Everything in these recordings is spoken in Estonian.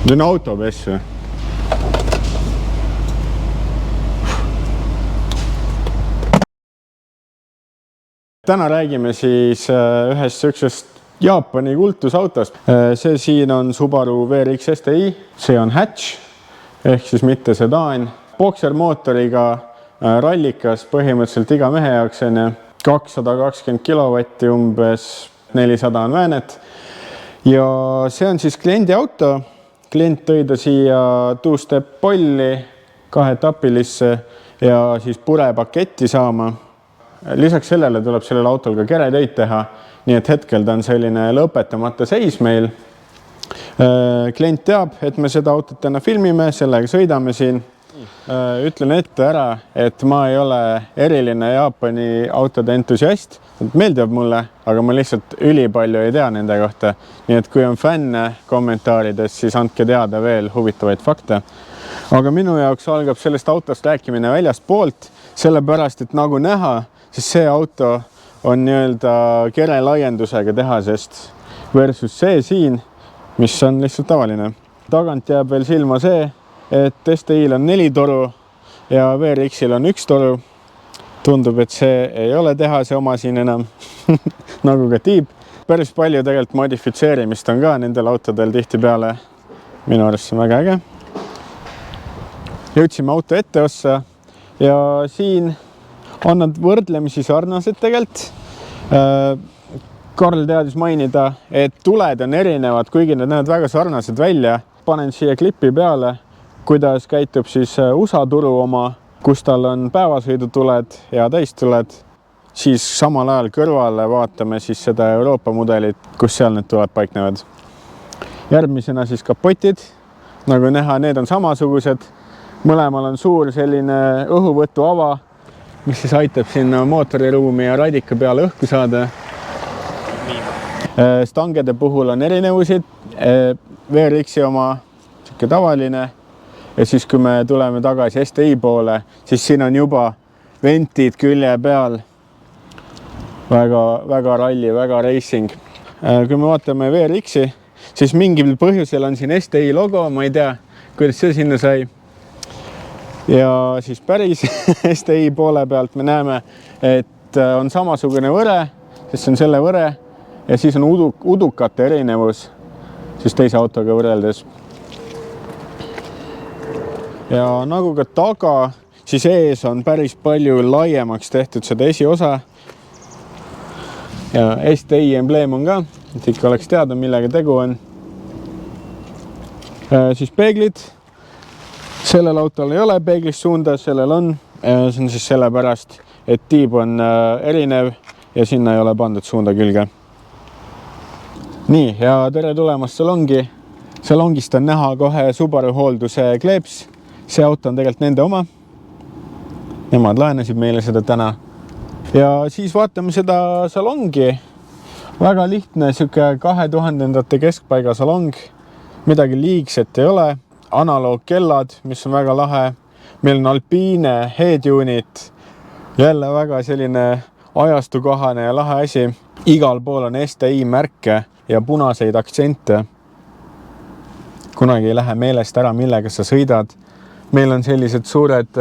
See on autopessu. Täna räägime siis ühest süksest Jaapani kultusautost. See siin on Subaru WRX STI. See on hatch ehk siis mitte sedaan. Boxer-mootoriga rallikas põhimõtteliselt iga mehe jaoks on 220 kilovatti, umbes 400 on väänet. Ja see on siis kliendi auto. Klient tõi ta siia two-step polli 2-etapilisse ja siis purepaketti saama. Lisaks sellele tuleb sellel autol ka keretöid teha, nii et hetkel ta on selline lõpetamata seis meil. Klient teab, et me seda autot täna filmime, sellega sõidame siin. Ütlen ette ära, et ma ei ole eriline Jaapani autode entusiast. Meeldib mulle, aga ma lihtsalt ülipalju ei tea nende kohta. Nii et kui on fänne kommentaarides, siis andke teada veel huvitavaid fakte. Aga minu jaoks algab sellest autost rääkimine väljast poolt, sellepärast, et nagu näha, siis see auto on nii-öelda kere laiendusega tehasest versus see siin, mis on lihtsalt tavaline. Tagant jääb veel silma see, et STI-l on 4 toru ja WRX-il on 1 toru. Tundub, et see ei ole tehase oma siin enam, nagu ka tiib. Päris palju tegelikult modifitseerimist on ka nendel autodel tihti peale. Minu arust see on väga äge. Jõudsime auto etteossa ja siin on nad võrdlemisi sarnased tegelikult. Karl teadis mainida, et tuled on erinevad, kuigi need näevad väga sarnased välja. Panen siia klippi peale, kuidas käitub siis USA turu oma, kus tal on päevasõidutuled ja täistuled. Siis samal ajal kõrvale vaatame siis seda Euroopa mudelit, kus seal need tuled paiknevad. Järgmisena siis kapotid. Nagu näha, need on samasugused. Mõlemal on suur selline õhuvõtu ava, mis siis aitab sinna mootoriruumi ja radika peale õhku saada. Stangede puhul on erinevusid. WRX-i oma siuke tavaline. Ja siis kui me tuleme tagasi STI poole, siis siin on juba ventid külje peal. Väga ralli, väga racing. Kui me vaatame WRX-i, siis mingil põhjusel on siin STI logo. Ma ei tea, kuidas see sinna sai. Ja siis päris STI poole pealt me näeme, et on samasugune võre, sest see on selle võre ja siis on udukate erinevus siis teise autoga võrreldes. Ja nagu ka taga, siis ees on päris palju laiemaks tehtud seda esiosa. Ja STI embleem on ka, et ikka oleks teada, millega tegu on. Siis peeglid. Sellel autol ei ole peeglist suunda, sellel on. See on siis sellepärast, et tiib on erinev ja sinna ei ole pandud suunda külge. Nii, ja tere tulemast salongi. Salongist on näha kohe Subaru hoolduse kleeps. See auto on tegelikult nende oma. Nemad laenasid meile seda täna. Ja siis vaatame seda salongi. Väga lihtne, siuke 2000-ndate keskpaiga salong. Midagi liigset ei ole. Analoogkellad, mis on väga lahe. Meil on Alpine head-unit. Jälle väga selline ajastukohane ja lahe asi. Igal pool on STI märke ja punaseid aktsente. Kunagi ei lähe meelest ära, millega sa sõidad. Meil on sellised suured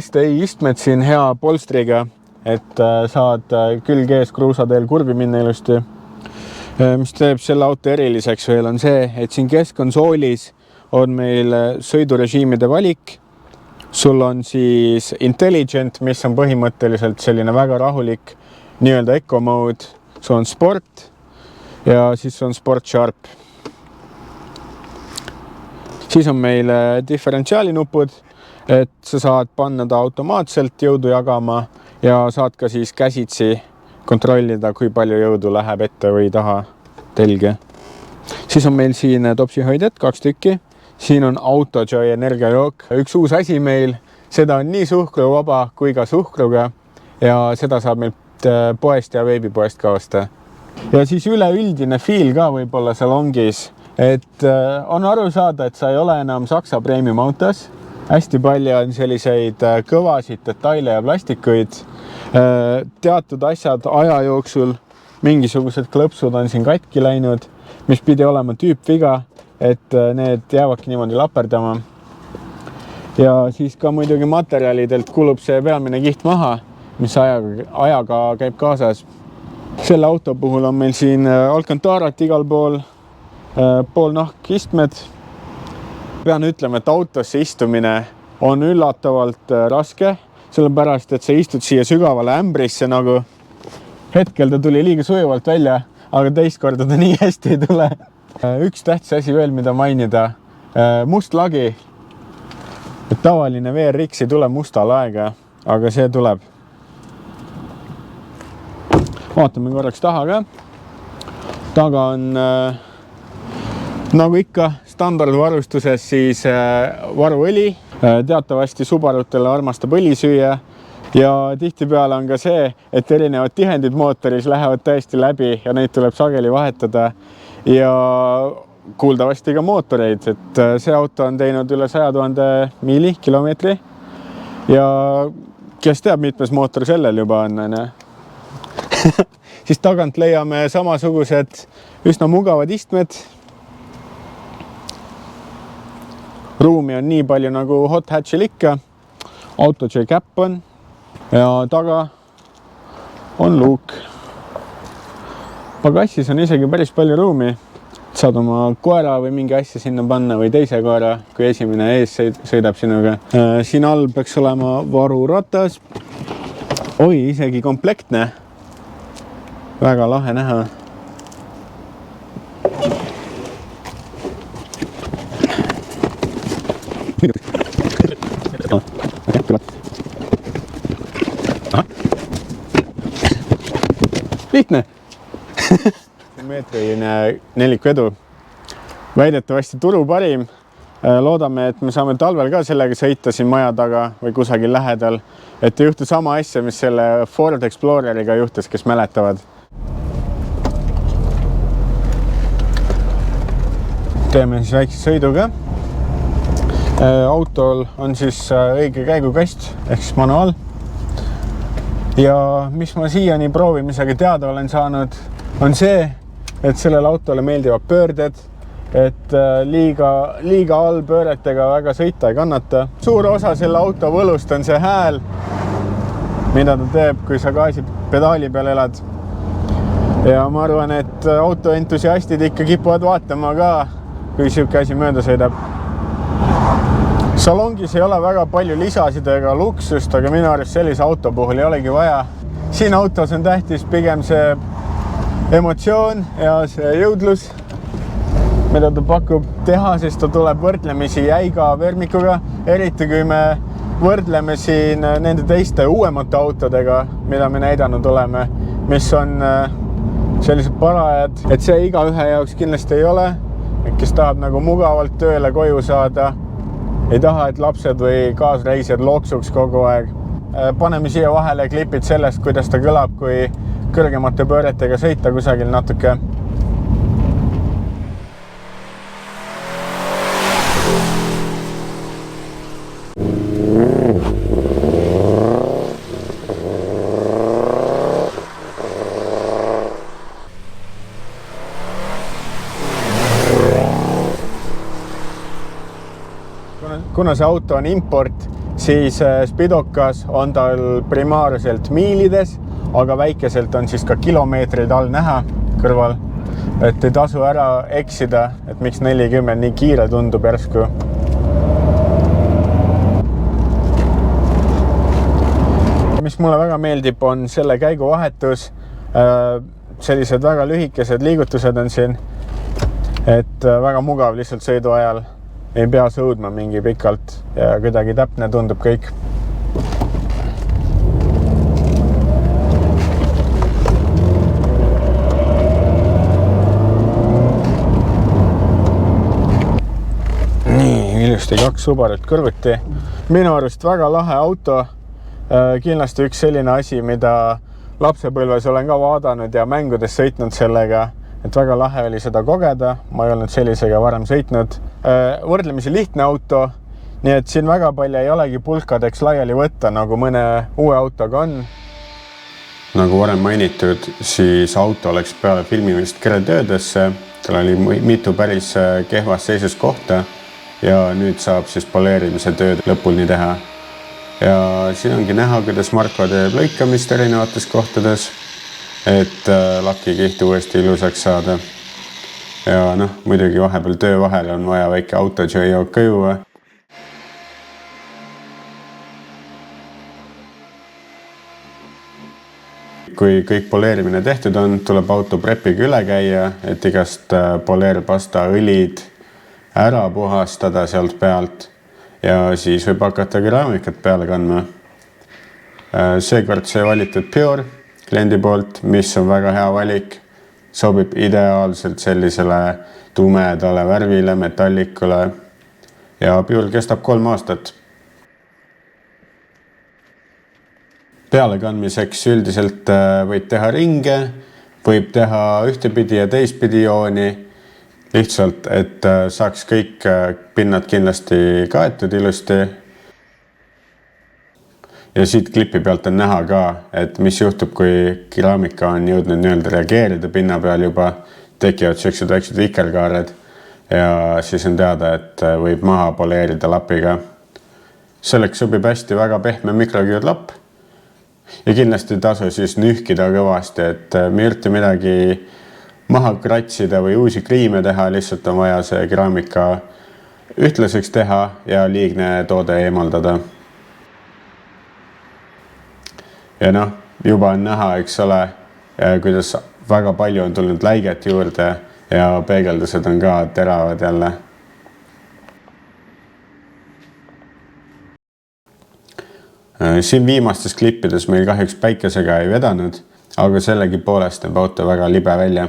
STI istmed siin hea polstriga, et saad külg ees kruusadeel kurvi minna ilusti. Mis teeb selle auto eriliseks veel on see, et siin keskkonsoolis on meil sõidurežiimide valik. Sul on siis intelligent, mis on põhimõtteliselt selline väga rahulik nii-öelda eco mode. Sul on sport ja siis on sport sharp. Siis on meil diferentsiaalinupud, et sa saad panna ta automaatselt jõudu jagama ja saad ka siis käsitsi kontrollida, kui palju jõudu läheb ette või taha telge. Siis on meil siin topsihoidjad, 2 tükki. Siin on AutoJoy energiajook. Üks uus asi meil, seda on nii suhkruvaba kui ka suhkruga ja seda saab meil poest ja veebipoest ka osta. Ja siis üleüldine feel ka võib-olla salongis, et on aru saada, et sa ei ole enam Saksa premium autos. Hästi palju on selliseid kõvasid detaile ja plastikuid. Teatud asjad aja jooksul, mingisugused klõpsud on siin katki läinud, mis pidi olema tüüpviga. et need jäävadki niimoodi laperdama. Ja siis ka muidugi materjalidelt kulub see pealmine kiht maha, mis ajaga käib kaasas. Selle auto puhul on meil siin Alcantarat igal pool, poolnahkistmed. Pean ütlema, et autosse istumine on üllatavalt raske, sellepärast, et sa istud siia sügavale ämbrisse nagu. Hetkel ta tuli liiga sujuvalt välja, aga teist korda ta nii hästi ei tule. Üks tähtis asi veel, mida mainida. Must lagi. Tavaline VRX ei tule musta laega, aga see tuleb. Vaatame korraks taha ka. Taga on nagu ikka standardvarustuses siis varuõli. Teatavasti Subarutele armastab õli süüa ja tihtipeale on ka see, et erinevad tihendid mootoris lähevad täiesti läbi ja neid tuleb sageli vahetada ja kuuldavasti ka mootoreid, et see auto on teinud üle 100 000 kilomeetri ja kes teab, mitmes mootor sellel juba on. Siis tagant leiame samasugused üsna mugavad istmed. Ruumi on nii palju nagu hot hatchil ikka. Auto J-cap on ja taga on luuk. Pagassis on isegi päris palju ruumi. Saad oma koera või mingi asja sinna panna või teise koera, kui esimene ees sõidab sinuga. Siin all peaks olema varuratas. Oi, isegi komplektne. Väga lahe näha. Lihtne. Meetriline nelikvedu. Väidetavasti turu parim. Loodame, et me saame talvel ka sellega sõita siin maja taga või kusagil lähedal. Et ei juhtu sama asja, mis selle Ford Exploreriga juhtus, kes mäletavad. Teeme siis väikse sõiduga. Autol on siis õige käigukast ehk siis manuaal. Ja mis ma siiani proovimisega teada olen saanud, on see, et sellele autole meeldivad pöörded, et liiga all pööretega väga sõita ei kannata. Suur osa selle auto võlust on see hääl, mida ta teeb, kui sa gaasi pedaali peal elad. Ja ma arvan, et autoentusiastid ikka kipuvad vaatama ka, kui siuke asi mööda sõidab. Salongis ei ole väga palju lisasid ega luksust, aga minu arust sellise auto puhul ei olegi vaja. Siin autos on tähtis pigem see emotsioon ja see jõudlus, mida ta pakub teha, sest ta tuleb võrdlemisi jäiga vermikuga, eriti kui me võrdleme siin nende teiste uuemate autodega, mida me näidanud oleme, mis on sellised parajad, et see iga ühe jaoks kindlasti ei ole, kes tahab nagu mugavalt tööle koju saada, ei taha, et lapsed või kaasreisijad loksuks kogu aeg. Paneme siia vahele klipid sellest, kuidas ta kõlab, kui kõrgemate pööretega sõita kusagil natuke. Kuna see auto on import, siis Spidokas on tal primaarselt miilides, aga väikeselt on siis ka kilomeetrid all näha kõrval, et ei tasu ära eksida, et miks 40 nii kiire tundub järsku. Mis mulle väga meeldib, on selle käiguvahetus. Sellised väga lühikesed liigutused on siin, et väga mugav lihtsalt sõidu ajal. Ei pea sõudma mingi pikalt ja kuidagi täpne tundub kõik. Nii, ilusti 2 Subarut kõrvuti. Minu arust väga lahe auto. Kindlasti üks selline asi, mida lapsepõlves olen ka vaadanud ja mängudes sõitnud sellega. Et väga lahe oli seda kogeda, ma ei olnud sellisega varem sõitnud. Võrdlemisi lihtne auto, nii et siin väga palju ei olegi pulkadeks laiali võtta, nagu mõne uue autoga on. Nagu varem mainitud, siis auto läks peale filmimist keretöödesse tal oli mitu päris kehvas seisus kohta ja nüüd saab siis poleerimise tööd lõpuni teha. Ja siin ongi näha, kuidas Marko teeb lõikamist erinevates kohtades, et lakikihti uuesti ilusaks saada. Ja noh, muidugi vahepeal töö vahel on vaja väike autojook ka juua. Kui kõik poleerimine tehtud on, tuleb auto prepiga üle käia, et igast poleerpasta õlid ära puhastada sealt pealt ja siis võib hakata keraamikat peale kandma. Seekord see valitud Pure kliendi poolt, mis on väga hea valik, sobib ideaalselt sellisele tumedale värvile, metallikule ja Pure kestab 3 aastat. Pealekandmiseks üldiselt võib teha ringe, võib teha ühtepidi ja teistpidi jooni, lihtsalt, et saaks kõik pinnad kindlasti kaetud ilusti. Ja siit klipi pealt on näha ka, et mis juhtub, kui keraamika on jõudnud nii-öelda reageerida pinna peal juba, tekivad sellised väiksed vikerkaared ja siis on teada, et võib maha poleerida lapiga. Selleks sobib hästi väga pehme mikroküürlapp. Ja kindlasti tasu siis nühkida kõvasti, et me ei ürita midagi maha kratsida või uusi kriime teha, lihtsalt on vaja see keraamika ühtlaseks teha ja liigne toode eemaldada. Ja noh, juba on näha, eks ole, kuidas väga palju on tulnud läiget juurde ja peegeldused on ka teravad jälle. Siin viimastes klippides meil kahjuks päikesega ei vedanud, aga sellegi poolest näeb auto väga libe välja.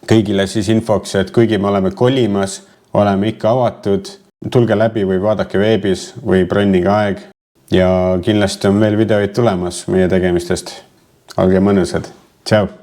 Kõigile siis infoks, et kuigi me oleme kolimas, oleme ikka avatud, tulge läbi või vaadake veebis või bronniga aeg ja kindlasti on veel videoid tulemas meie tegemistest. Olge mõnusad. Tšau!